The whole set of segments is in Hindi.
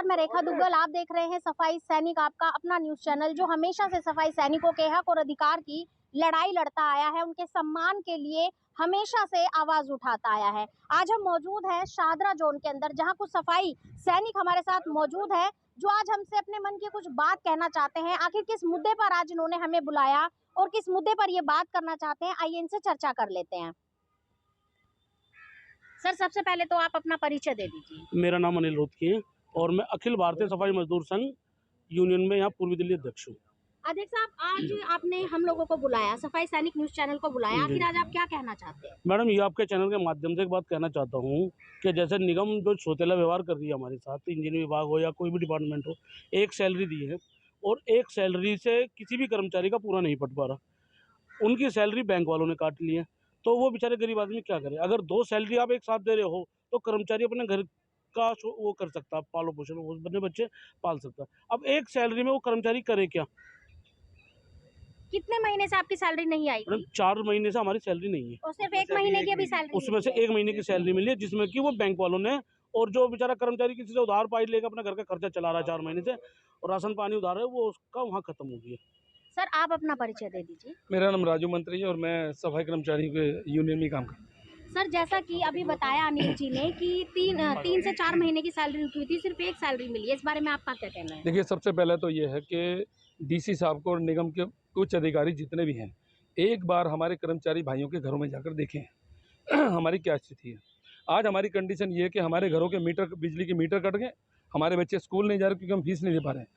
नमस्कार, मैं रेखा दुग्गल। आप देख रहे हैं सफाई सैनिक, आपका अपना न्यूज चैनल जो हमेशा से सफाई सैनिकों के हक और अधिकार की लड़ाई लड़ता आया है, उनके सम्मान के लिए हमेशा से आवाज उठाता आया है। आज हम मौजूद हैं शादरा जोन के अंदर, जहां कुछ सफाई सैनिक हमारे साथ मौजूद है जो आज हमसे अपने मन की कुछ बात कहना चाहते हैं। आखिर किस मुद्दे पर आज इन्होंने हमें बुलाया और किस मुद्दे पर ये बात करना चाहते हैं, आइए इनसे चर्चा कर लेते हैं। सर, सबसे पहले तो आप अपना परिचय दे दीजिए। मेरा नाम अनिल रोहतगी है और मैं अखिल भारतीय सफाई मजदूर संघ यूनियन में यहाँ पूर्वी दिल्ली अध्यक्ष हूँ। अध्यक्ष साहब, आज आपने हम लोगों को बुलाया, सफाई सैनिक न्यूज चैनल को बुलाया, आखिर आज आप क्या कहना चाहते हैं? मैडम, ये आपके चैनल के माध्यम से एक बात कहना चाहता हूँ कि जैसे निगम जो सौतेला व्यवहार कर रही है हमारे साथ, इंजीनियरिंग विभाग हो या कोई भी डिपार्टमेंट हो, एक सैलरी दी है और एक सैलरी से किसी भी कर्मचारी का पूरा नहीं पट पा रहा। उनकी सैलरी बैंक वालों ने काट ली है, तो वो बेचारे गरीब आदमी क्या करे। अगर दो सैलरी आप एक साथ दे रहे हो तो कर्मचारी अपने घर का वो कर सकता है, पालो पोषण, वो अपने बच्चे पाल सकता है। अब एक सैलरी में वो कर्मचारी करे क्या? कितने महीने से आपकी सैलरी नहीं आई थी? 4 महीने से हमारी सैलरी नहीं है और सिर्फ 1 महीने की अभी सैलरी, उसमें से 1 महीने की सैलरी मिली है, जिसमें कि वो बैंक वालों ने, और जो बेचारा कर्मचारी किसी से उधार पाई लेकर अपना घर का खर्चा चला रहा है 4 महीने से, और राशन पानी उधार है, वो उसका वहाँ खत्म हो गया। सर, आप अपना परिचय दे दीजिए। मेरा नाम राजू मंत्री है और मैं सफाई कर्मचारियों के यूनियन में काम करता हूँ। सर, जैसा कि अभी बताया अनिल जी ने कि 3 से 4 महीने की सैलरी रुकी हुई थी, सिर्फ एक सैलरी मिली है, इस बारे में आपका क्या कहना है? देखिए, सबसे पहले तो ये है कि डीसी साहब को और निगम के उच्च अधिकारी जितने भी हैं, एक बार हमारे कर्मचारी भाइयों के घरों में जाकर देखें हमारी क्या स्थिति है। आज हमारी कंडीशन ये है कि हमारे घरों के मीटर, बिजली के मीटर कट गए, हमारे बच्चे स्कूल नहीं जा रहे क्योंकि हम फीस नहीं दे पा रहे हैं।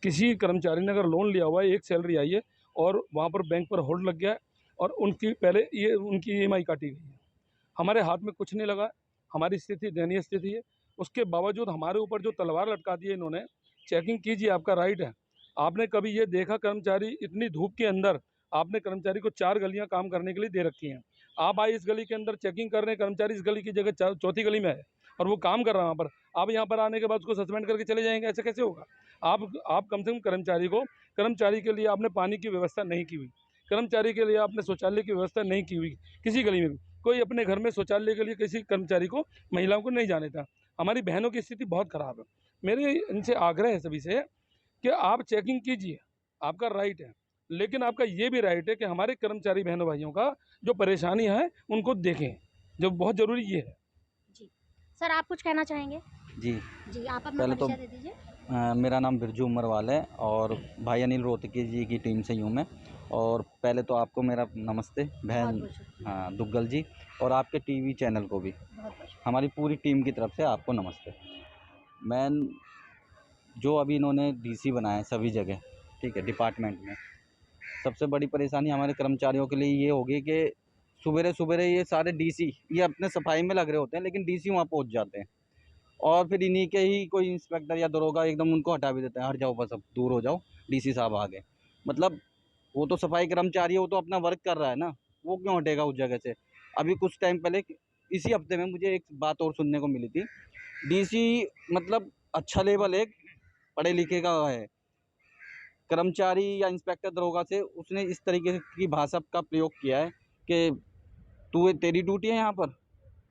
किसी कर्मचारी ने अगर लोन लिया हुआ है, एक सैलरी आई है और वहाँ पर बैंक पर होल्ड लग गया है और उनकी पहले ये उनकी EMI काटी गई है, हमारे हाथ में कुछ नहीं लगा। हमारी स्थिति दयनीय स्थिति है। उसके बावजूद हमारे ऊपर जो तलवार लटका दी है इन्होंने, चेकिंग कीजिए, आपका राइट है। आपने कभी ये देखा कर्मचारी इतनी धूप के अंदर, आपने कर्मचारी को 4 गलियां काम करने के लिए दे रखी हैं, आप आए इस गली के अंदर चेकिंग कर रहे हैं, कर्मचारी इस गली की जगह चौथी गली में है और वो काम कर रहा है वहाँ पर, आप यहाँ पर आने के बाद उसको सस्पेंड करके चले जाएंगे? ऐसे कैसे होगा? आप कम से कम कर्मचारी के लिए आपने पानी की व्यवस्था नहीं की हुई, कर्मचारी के लिए आपने शौचालय की व्यवस्था नहीं की हुई। किसी गली में भी कोई अपने घर में शौचालय के लिए किसी कर्मचारी को, महिलाओं को नहीं जाने था। हमारी बहनों की स्थिति बहुत ख़राब है। मेरे इनसे आग्रह है सभी से कि आप चेकिंग कीजिए, आपका राइट है, लेकिन आपका ये भी राइट है कि हमारे कर्मचारी बहनों भाइयों का जो परेशानी है उनको देखें, जो बहुत ज़रूरी ये है। जी सर, आप कुछ कहना चाहेंगे? जी, आप अपना परिचय दे दीजिए। मेरा नाम बिरजू उमरवाल है और भाई अनिल रोहतगी जी की टीम से हूँ मैं। और पहले तो आपको मेरा नमस्ते बहन दुग्गल जी, और आपके टीवी चैनल को भी हमारी पूरी टीम की तरफ से आपको नमस्ते। मैं जो अभी इन्होंने डीसी बनाया है सभी जगह, ठीक है, डिपार्टमेंट में, सबसे बड़ी परेशानी हमारे कर्मचारियों के लिए ये होगी कि सुबेरे सुबेरे ये सारे डीसी ये अपने सफाई में लग रहे होते हैं, लेकिन डीसी वहाँ पहुँच जाते हैं और फिर इन्हीं के ही कोई इंस्पेक्टर या दरोगा एकदम उनको हटा भी देते हैं, हट जाओ बस, अब दूर हो जाओ, डीसी साहब आ गए। मतलब वो तो सफाई कर्मचारी है, वो तो अपना वर्क कर रहा है ना, वो क्यों हटेगा उस जगह से? अभी कुछ टाइम पहले, इसी हफ्ते में मुझे एक बात और सुनने को मिली थी। डीसी मतलब अच्छा लेवल है, पढ़े लिखे का है, कर्मचारी या इंस्पेक्टर दरोगा से उसने इस तरीके की भाषा का प्रयोग किया है कि तेरी ड्यूटी है यहाँ पर।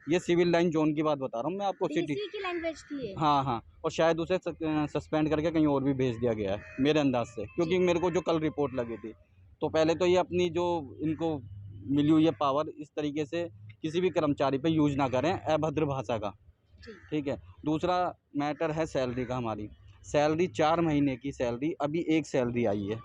ये सिविल लाइन जोन की बात बता रहा हूँ मैं आपको, सिटी की लैंग्वेज थी ये। हाँ, और शायद उसे सस्पेंड करके कहीं और भी भेज दिया गया है मेरे अंदाज से, क्योंकि मेरे को जो कल रिपोर्ट लगी थी। तो पहले तो ये अपनी जो इनको मिली हुई है पावर, इस तरीके से किसी भी कर्मचारी पे यूज ना करें अभद्र भाषा का, ठीक है। दूसरा मैटर है सैलरी का। हमारी सैलरी 4 महीने की सैलरी, अभी एक सैलरी आई है।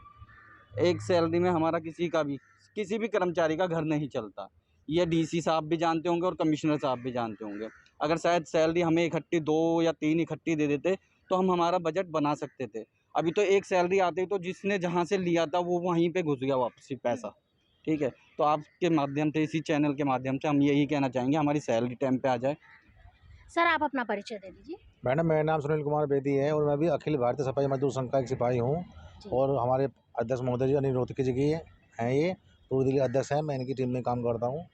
एक सैलरी में हमारा किसी भी कर्मचारी का घर नहीं चलता। ये डीसी साहब भी जानते होंगे और कमिश्नर साहब भी जानते होंगे। अगर शायद सैलरी हमें इकट्ठी 2 या 3 इकट्ठी दे देते तो हम हमारा बजट बना सकते थे। अभी तो एक सैलरी आती तो जिसने जहाँ से लिया था वो वहीं पे घुस गया वापसी पैसा, ठीक है। तो आपके माध्यम से, इसी चैनल के माध्यम से हम यही कहना चाहेंगे, हमारी सैलरी टाइम पे आ जाए। सर, आप अपना परिचय दे दीजिए। मैडम, मेरा नाम सुनील कुमार बेदी है और मैं भी अखिल भारतीय सफाई मजदूर संघ का एक सिपाही हूँ और हमारे अध्यक्ष महोदय जी अनिल रोहतगी जी की हैं, ये पूर्व दिल्ली अध्यक्ष हैं, मैं इनकी टीम में काम करता हूँ।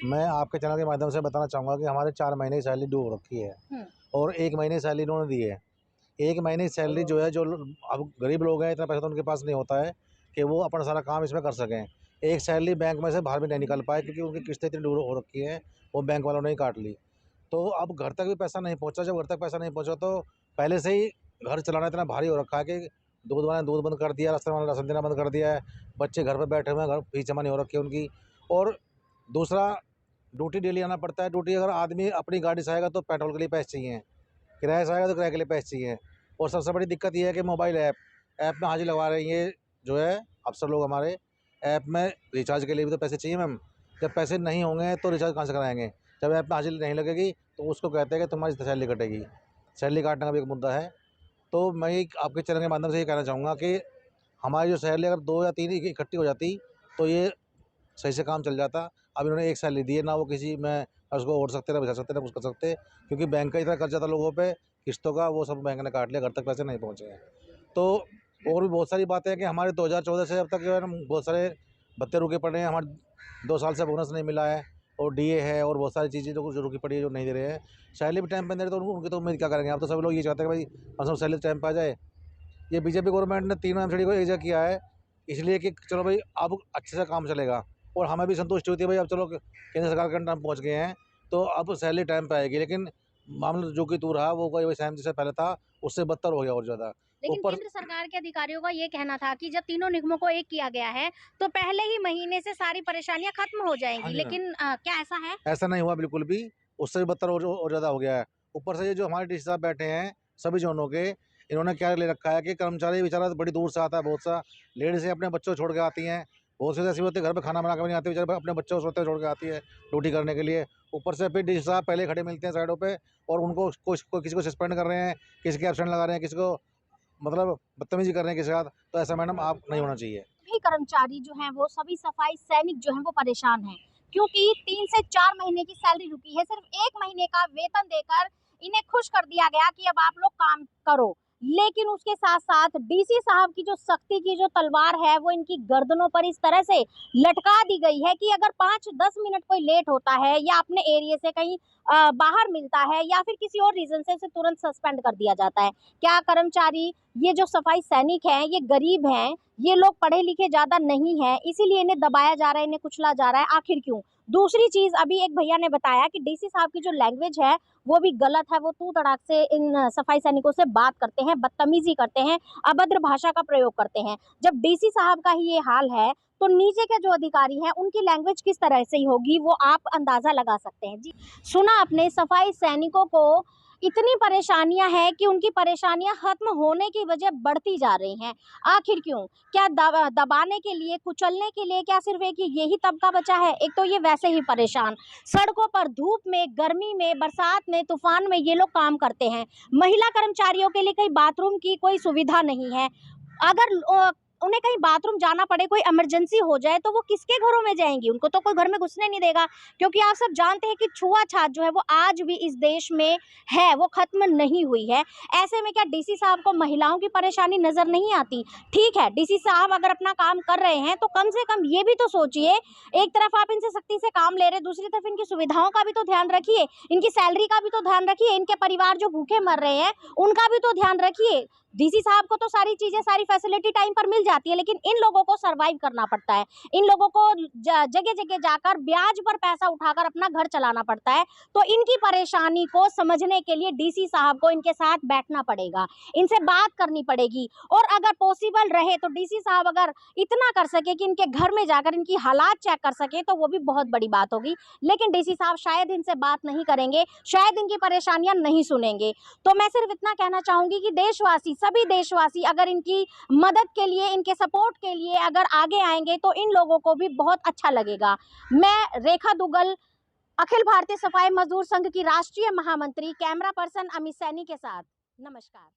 मैं आपके चैनल के माध्यम से बताना चाहूँगा कि हमारे 4 महीने की सैलरी ड्यू रखी है और 1 महीने की सैलरी इन्होंने दी है। 1 महीने की सैलरी जो है, जो अब गरीब लोग हैं, इतना पैसा तो उनके पास नहीं होता है कि वो अपना सारा काम इसमें कर सकें। एक सैलरी बैंक में से बाहर भी नहीं निकल पाए क्योंकि उनकी किस्तें इतनी ड्यू हो रखी है, वो बैंक वालों ने ही काट ली। तो अब घर तक भी पैसा नहीं पहुंचा। जब घर तक पैसा नहीं पहुंचा तो पहले से ही घर चलाना इतना भारी हो रखा है कि दूध वाले ने दूध बंद कर दिया, राशन वाले ने राशन देना बंद कर दिया है, बच्चे घर पे बैठे हुए हैं, घर फीस जमा नहीं हो रखी है उनकी। और दूसरा, ड्यूटी डेली आना पड़ता है। ड्यूटी अगर आदमी अपनी गाड़ी से आएगा तो पेट्रोल के लिए पैसे चाहिए, किराए से आएगा तो किराए के लिए पैसे चाहिए। और सबसे बड़ी दिक्कत ये है कि मोबाइल ऐप में हाजिरी लगवा रहे हैं ये जो है अफसर लोग हमारे। ऐप में रिचार्ज के लिए भी तो पैसे चाहिए मैम, जब पैसे नहीं होंगे तो रिचार्ज कहाँ से कराएंगे। जब ऐप में हाजिरी नहीं लगेगी तो उसको कहते हैं कि तुम्हारी सैलरी कटेगी। सैलरी काटने का भी एक मुद्दा है। तो मैं आपके चैनल के माध्यम से ये कहना चाहूँगा कि हमारी जो सैलरी अगर 2 या 3 इकट्ठी हो जाती तो ये सही से काम चल जाता। अब इन्होंने एक सैलरी दी है, ना वो किसी में उसको ओढ़ सकते, ना बचा सकते, ना कुछ कर सकते, क्योंकि बैंक का इतना कर्जा था लोगों पे किस्तों का, वो सब बैंक ने काट लिया, घर तक पैसे नहीं पहुँचे हैं। तो और भी बहुत सारी बातें हैं कि हमारे 2014 से अब तक जो है ना बहुत सारे भत्ते रुके पड़े हैं। हमारे 2 साल से बोनस नहीं मिला है, और डीए है, और बहुत सारी चीज़ें जो रुकी पड़ी है, जो नहीं दे रहे हैं। सैलरी भी टाइम पर नहीं दे रहे तो उनकी तो उम्मीद क्या करेंगे। अब तो सभी लोग ये चाहते हैं कि भाई हम सैलरी टाइम पर आ जाए। ये बीजेपी गवर्नमेंट ने तीनों एमसीडी को एक जगह किया है, इसलिए कि चलो भाई अब अच्छे से काम चलेगा, और हमें भी संतुष्टि होती है भाई अब चलो केंद्र सरकार के अंडर हम पहुँच गए हैं तो अब सैलरी टाइम पे आएगी। लेकिन मामला जो कि तू रहा वो कोई सहमति से पहले था, उससे बदतर हो गया और ज़्यादा। लेकिन ऊपर केंद्र सरकार के अधिकारियों का ये कहना था कि जब तीनों निगमों को एक किया गया है तो पहले ही महीने से सारी परेशानियां खत्म हो हाँ जाएंगी, जी, लेकिन क्या ऐसा है? ऐसा नहीं हुआ बिल्कुल भी, उससे भी बदतर और ज़्यादा हो गया है। ऊपर से ये जो हमारे डीसी साहब बैठे हैं सभी जोनों के, इन्होंने क्या ले रखा है कि कर्मचारी बेचारा बड़ी दूर से आता है, बहुत सा लेडीज़ें अपने बच्चों को छोड़ के आती हैं, बहुत सी ऐसी होती है घर पे खाना बना के नहीं आती, बेचारे अपने बच्चों को सोते छोड़ के आती है ड्यूटी करने के लिए। ऊपर से फिर डीसी साहब पहले खड़े मिलते हैं साइडों पे, और उनको किसी को सस्पेंड कर रहे हैं, किसी के एब्सेंट लगा रहे हैं, किसी को मतलब बदतमीजी कर रहे हैं किसी के साथ। तो ऐसा मैडम आप नहीं होना चाहिए। सभी कर्मचारी जो हैं वो सभी सफाई सैनिक जो हैं वो परेशान हैं, क्योंकि 3 से 4 महीने की सैलरी रुकी है। सिर्फ 1 महीने का वेतन देकर इन्हें खुश कर दिया गया कि अब आप लोग काम करो। लेकिन उसके साथ साथ डीसी साहब की जो सख्ती की जो तलवार है वो इनकी गर्दनों पर इस तरह से लटका दी गई है कि अगर 5-10 मिनट कोई लेट होता है या अपने एरिया से कहीं बाहर मिलता है या फिर किसी और रीजन से उसे तुरंत सस्पेंड कर दिया जाता है। क्या कर्मचारी, ये जो सफाई सैनिक हैं, ये गरीब हैं, ये लोग पढ़े लिखे ज्यादा नहीं हैं, इसीलिए इन्हें दबाया जा रहा है, इन्हें कुचला जा रहा है, आखिर क्यों? दूसरी चीज, अभी एक भैया ने बताया कि डीसी साहब की जो लैंग्वेज है वो भी गलत है। वो तू तड़ाक से इन सफाई सैनिकों से बात करते हैं, बदतमीजी करते हैं, अभद्र भाषा का प्रयोग करते हैं। जब डीसी साहब का ही ये हाल है तो नीचे के जो अधिकारी हैं उनकी लैंग्वेज किस तरह से होगी वो आप अंदाजा लगा सकते हैं। जी, सुना अपने सफाई सैनिकों को इतनी परेशानियां हैं कि उनकी परेशानियां खत्म होने की वजह बढ़ती जा रही हैं। आखिर क्यों? क्या दबाने के लिए, कुचलने के लिए? क्या सिर्फ एक यही तबका बचा है? एक तो ये वैसे ही परेशान, सड़कों पर धूप में, गर्मी में, बरसात में, तूफान में ये लोग काम करते हैं। महिला कर्मचारियों के लिए कहीं बाथरूम की कोई सुविधा नहीं है। अगर उन्हें कहीं बाथरूम जाना पड़े, कोई इमरजेंसी हो जाए तो वो किसके घरों में जाएंगी? उनको तो कोई घर में घुसने नहीं देगा, क्योंकि आप सब जानते हैं कि छुआछूत जो है वो आज भी इस देश में है, वो खत्म नहीं हुई है। ऐसे में क्या डीसी साहब को महिलाओं की परेशानी नजर नहीं आती? ठीक है, डीसी साहब अगर अपना काम कर रहे हैं तो कम से कम ये भी तो सोचिए, एक तरफ आप इनसे सख्ती से काम ले रहे, दूसरी तरफ इनकी सुविधाओं का भी तो ध्यान रखिए, इनकी सैलरी का भी तो ध्यान रखिए, इनके परिवार जो भूखे मर रहे हैं उनका भी तो ध्यान रखिए। डीसी साहब को तो सारी चीजें, सारी फैसिलिटी टाइम पर मिल जाती है, लेकिन इन लोगों को सरवाइव करना पड़ता है, इन लोगों को जगह जगह जाकर ब्याज पर पैसा उठाकर अपना घर चलाना पड़ता है। तो इनकी परेशानी को समझने के लिए डीसी साहब को इनके साथ बैठना पड़ेगा, इनसे बात करनी पड़ेगी, और अगर पॉसिबल रहे तो डीसी साहब अगर इतना कर सके कि इनके घर में जाकर इनकी हालात चेक कर सके तो वो भी बहुत बड़ी बात होगी। लेकिन डीसी साहब शायद इनसे बात नहीं करेंगे, शायद इनकी परेशानियां नहीं सुनेंगे। तो मैं सिर्फ इतना कहना चाहूंगी कि देशवासी, सभी देशवासी अगर इनकी मदद के लिए, इनके सपोर्ट के लिए अगर आगे आएंगे तो इन लोगों को भी बहुत अच्छा लगेगा। मैं रेखा दुग्गल, अखिल भारतीय सफाई मजदूर संघ की राष्ट्रीय महामंत्री, कैमरा पर्सन अमित सैनी के साथ। नमस्कार।